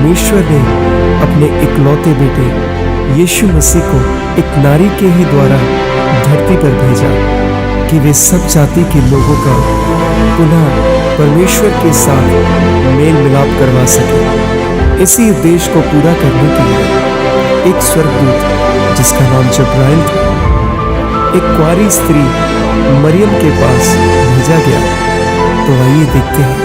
परमेश्वर ने अपने इकलौते बेटे यीशु मसीह को एक नारी के ही द्वारा धरती पर भेजा कि वे सब जाति के लोगों का पुनः परमेश्वर के साथ मेल मिलाप करवा सके। इसी उद्देश्य को पूरा करने के लिए एक स्वर्गदूत जिसका नाम जब्राइल था एक कुंवारी स्त्री मरियम के पास भेजा गया। तो आइए देखते हैं।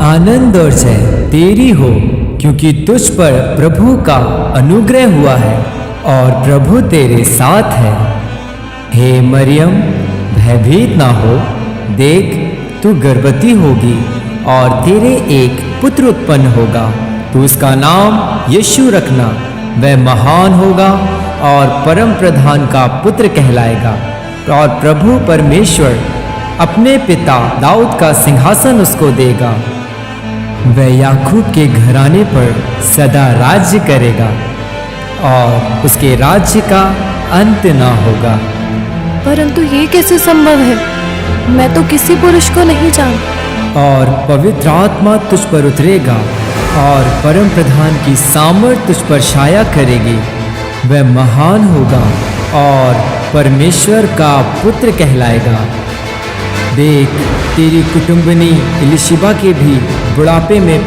आनंद और जय तेरी हो, क्योंकि तुझ पर प्रभु का अनुग्रह हुआ है और प्रभु तेरे साथ है। हे मरियम, भयभीत ना हो, देख तू गर्भवती होगी और तेरे एक पुत्र उत्पन्न होगा। तू उसका नाम यीशु रखना। वह महान होगा और परम प्रधान का पुत्र कहलाएगा और प्रभु परमेश्वर अपने पिता दाऊद का सिंहासन उसको देगा। वह याकूब के घराने पर सदा राज्य करेगा और उसके राज्य का अंत ना होगा। परंतु ये कैसे संभव है? मैं तो किसी पुरुष को नहीं जानता। और पवित्र आत्मा तुझ पर उतरेगा और परम प्रधान की सामर्थ तुझ पर छाया करेगी। वह महान होगा और परमेश्वर का पुत्र कहलाएगा। देख, तेरी कुटुंबनी इलिशिबा के भी बुढ़ापे में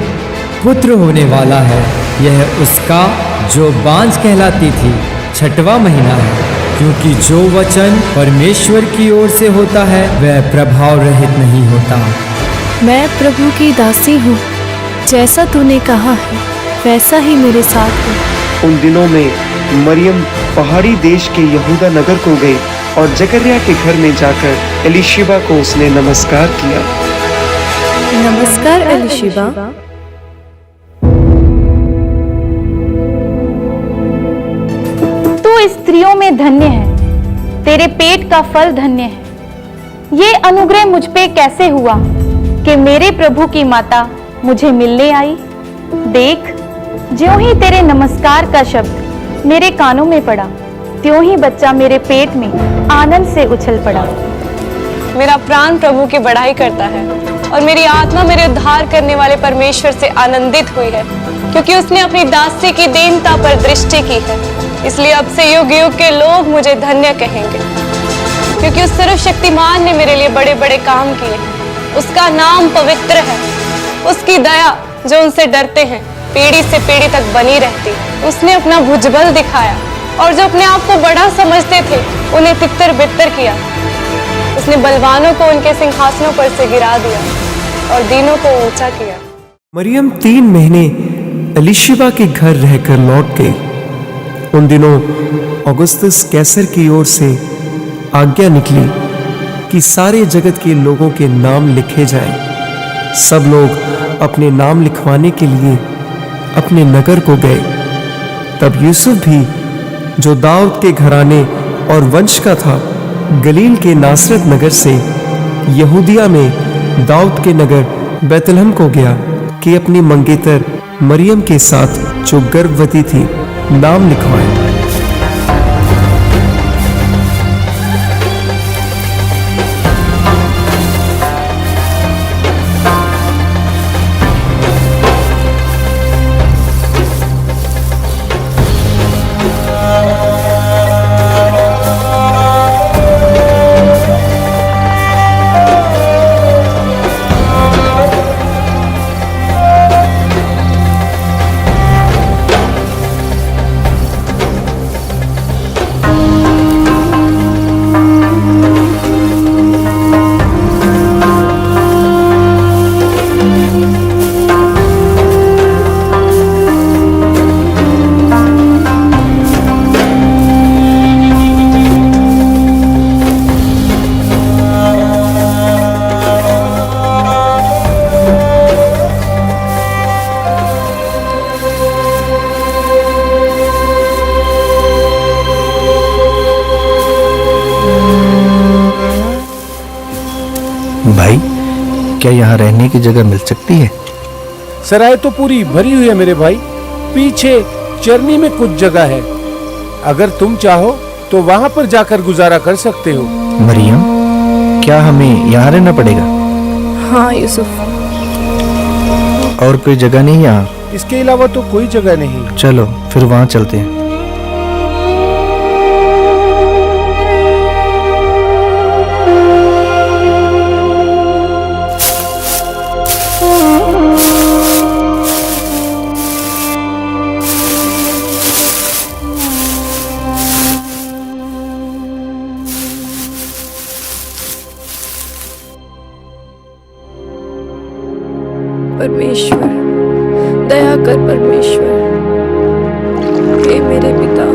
पुत्र होने वाला है। यह उसका जो बांझ कहलाती थी 6वां महीना है, क्योंकि जो वचन परमेश्वर की ओर से होता है वह प्रभाव रहित नहीं होता। मैं प्रभु की दासी हूँ, जैसा तूने कहा है वैसा ही मेरे साथ हो। उन दिनों में मरियम पहाड़ी देश के यहूदा नगर को गई और जकरिया के घर में जाकर एलिशिबा को उसने नमस्कार किया। नमस्कार एलिशिबा। तू स्त्रियों में धन्य है, तेरे पेट का फल धन्य है। ये अनुग्रह मुझ पे कैसे हुआ कि मेरे प्रभु की माता मुझे मिलने आई। देख, ज्यों ही तेरे नमस्कार का शब्द मेरे कानों में पड़ा, त्यों ही बच्चा मेरे पेट में आनंद से उछल पड़ा। मेरा प्राण प्रभु की बड़ाई करता है और मेरी आत्मा मेरे उद्धार करने वाले परमेश्वर से आनंदित हुई है, क्योंकि उसने अपनी दासी की दीनता पर दृष्टि की है। इसलिए अब से युग युग के लोग मुझे धन्य कहेंगे, क्योंकि उस सर्वशक्तिमान ने मेरे लिए बड़े बड़े काम किए। उसका नाम पवित्र है। उसकी दया जो उनसे डरते हैं पीढ़ी से पीढ़ी तक बनी रहती। उसने अपना भुजबल दिखाया और जो अपने आप को बड़ा समझते थे उन्हें तितर बितर किया। उसने बलवानों को उनके सिंहासनों पर से गिरा दिया और दीनों को ऊंचा किया। मरियम 3 महीने एलिशिबा के घर रहकर लौट गई। उन दिनों ऑगस्टस कैसर की ओर से आज्ञा निकली कि सारे जगत के लोगों के नाम लिखे जाएं। सब लोग अपने नाम लिखवाने के लिए अपने नगर को गए। तब यूसुफ भी, जो दाऊद के घराने और वंश का था, गलील के नासरत नगर से यहूदिया में दाऊद के नगर बैतलहम को गया कि अपनी मंगेतर मरियम के साथ जो गर्भवती थी नाम लिखवाए। भाई, क्या यहाँ रहने की जगह मिल सकती है? सराय तो पूरी भरी हुई है मेरे भाई। पीछे चरनी में कुछ जगह है, अगर तुम चाहो तो वहां पर जाकर गुजारा कर सकते हो। मरियम, क्या हमें यहाँ रहना पड़ेगा? हाँ यूसुफ। और कोई जगह नहीं यहाँ? इसके अलावा तो कोई जगह नहीं। चलो फिर वहाँ चलते हैं। परमेश्वर, दया कर परमेश्वर, हे मेरे पिता।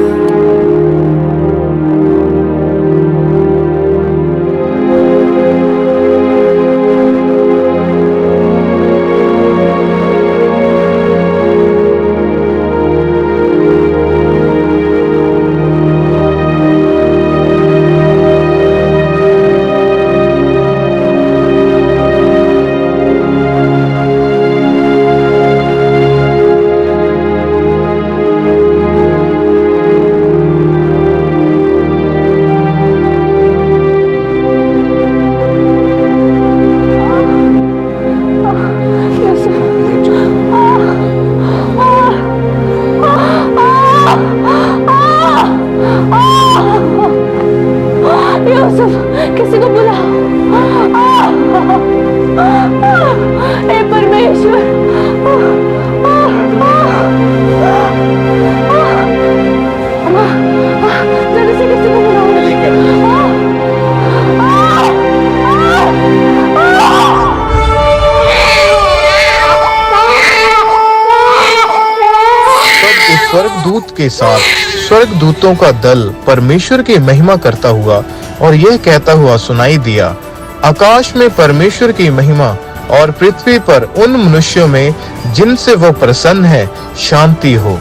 किसी को बुलाओ। हे परमेश्वर, जल्दी से किसी को बुलाओ। स्वर्गदूत के साथ स्वर्गदूतों का दल परमेश्वर की महिमा करता हुआ और यह कहता हुआ सुनाई दिया, आकाश में परमेश्वर की महिमा और पृथ्वी पर उन मनुष्यों में जिनसे वो प्रसन्न है शांति हो।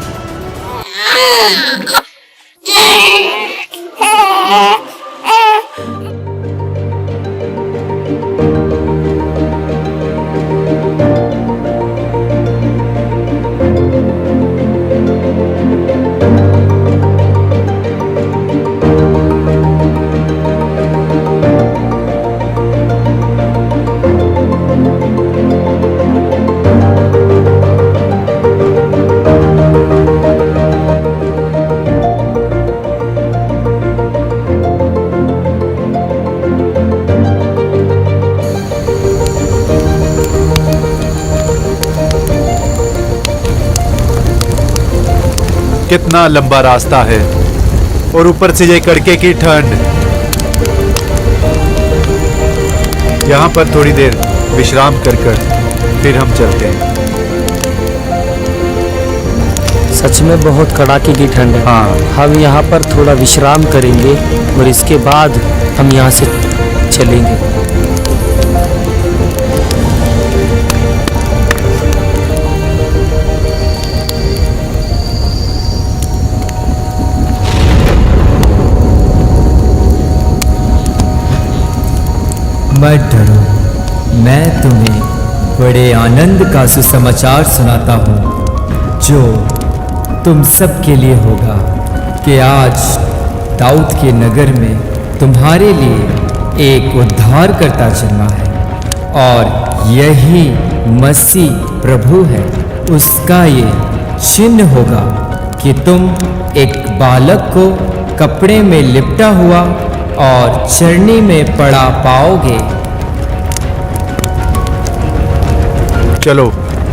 कितना लंबा रास्ता है और ऊपर से ये कड़के की ठंड। यहाँ पर थोड़ी देर विश्राम कर फिर हम चलते हैं। सच में बहुत कड़ाके की ठंड है। हाँ, हम यहाँ पर थोड़ा विश्राम करेंगे और इसके बाद हम यहाँ से चलेंगे। मत डरो, मैं तुम्हें बड़े आनंद का सुसमाचार सुनाता हूँ जो तुम सबके लिए होगा कि आज दाऊद के नगर में तुम्हारे लिए एक उद्धारकर्ता जन्मा है और यही मसीह प्रभु है। उसका ये चिन्ह होगा कि तुम एक बालक को कपड़े में लिपटा हुआ और चरनी में पड़ा पाओगे। चलो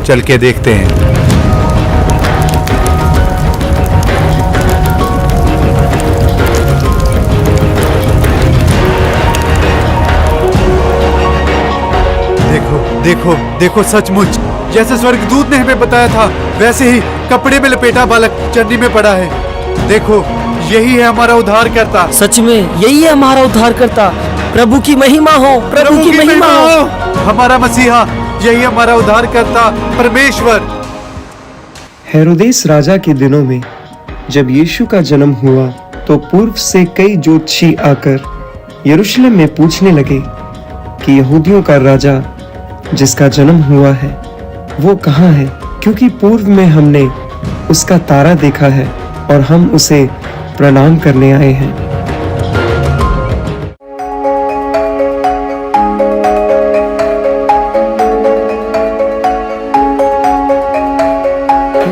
चल के देखते हैं। देखो देखो देखो, सचमुच जैसे स्वर्गदूत ने हमें बताया था वैसे ही कपड़े में लपेटा बालक चरनी में पड़ा है। देखो, यही है हमारा उद्धारकर्ता। सच में यही है हमारा उद्धारकर्ता। प्रभु की महिमा हो, प्रभु की महिमा हो। हमारा मसीहा, यही हमारा उद्धारकर्ता परमेश्वर। हेरोदेस राजा के दिनों में जब यीशु का जन्म हुआ तो पूर्व से कई ज्योतिषी आकर यरूशलेम में पूछने लगे, कि यहूदियों का राजा जिसका जन्म हुआ है वो कहाँ है, क्योंकि पूर्व में हमने उसका तारा देखा है और हम उसे प्रणाम करने आए हैं।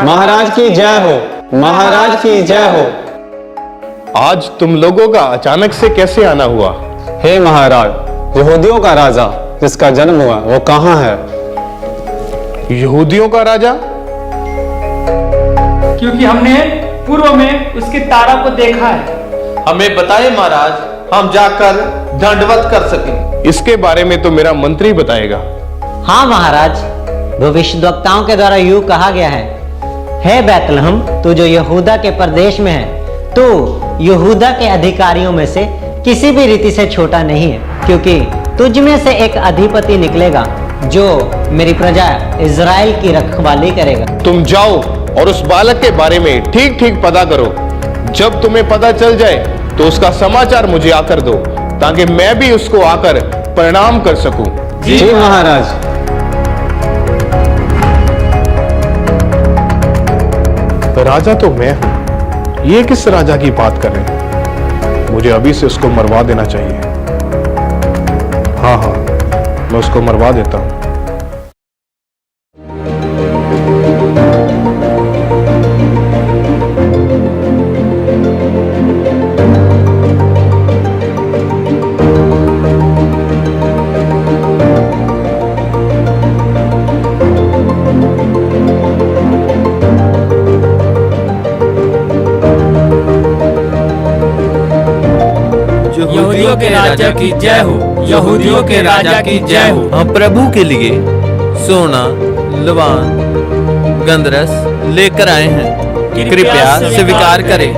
महाराज की जय हो, महाराज की जय हो। आज तुम लोगों का अचानक से कैसे आना हुआ? हे महाराज, यहूदियों का राजा जिसका जन्म हुआ वो कहाँ है? यहूदियों का राजा? क्योंकि हमने पूर्व में उसके तारा को देखा है। हमें बताए महाराज, हम जाकर दंडवत कर सकें। इसके बारे में तो मेरा मंत्री बताएगा। हाँ महाराज, भविष्यद्वक्ताओं के द्वारा यूं कहा गया है, हे बैतलहम, तू जो यहूदा के प्रदेश में है, तू यहूदा के अधिकारियों में से किसी भी रीति से छोटा नहीं है, क्योंकि तुझ में से एक अधिपति निकलेगा जो मेरी प्रजा इज़राइल की रखवाली करेगा। तुम जाओ और उस बालक के बारे में ठीक ठीक पता करो। जब तुम्हें पता चल जाए तो उसका समाचार मुझे आकर दो, ताकि मैं भी उसको आकर प्रणाम कर सकूं। जी महाराज। राजा तो मैं हूं, ये किस राजा की बात कर रहे हैं? मुझे अभी से उसको मरवा देना चाहिए। हाँ हाँ, मैं उसको मरवा देता हूं। यहूदियों के राजा की जय हो, यहूदियों के राजा की जय हो। हम प्रभु के लिए सोना, लवान, गंधरस लेकर आए हैं, कृपया स्वीकार करें।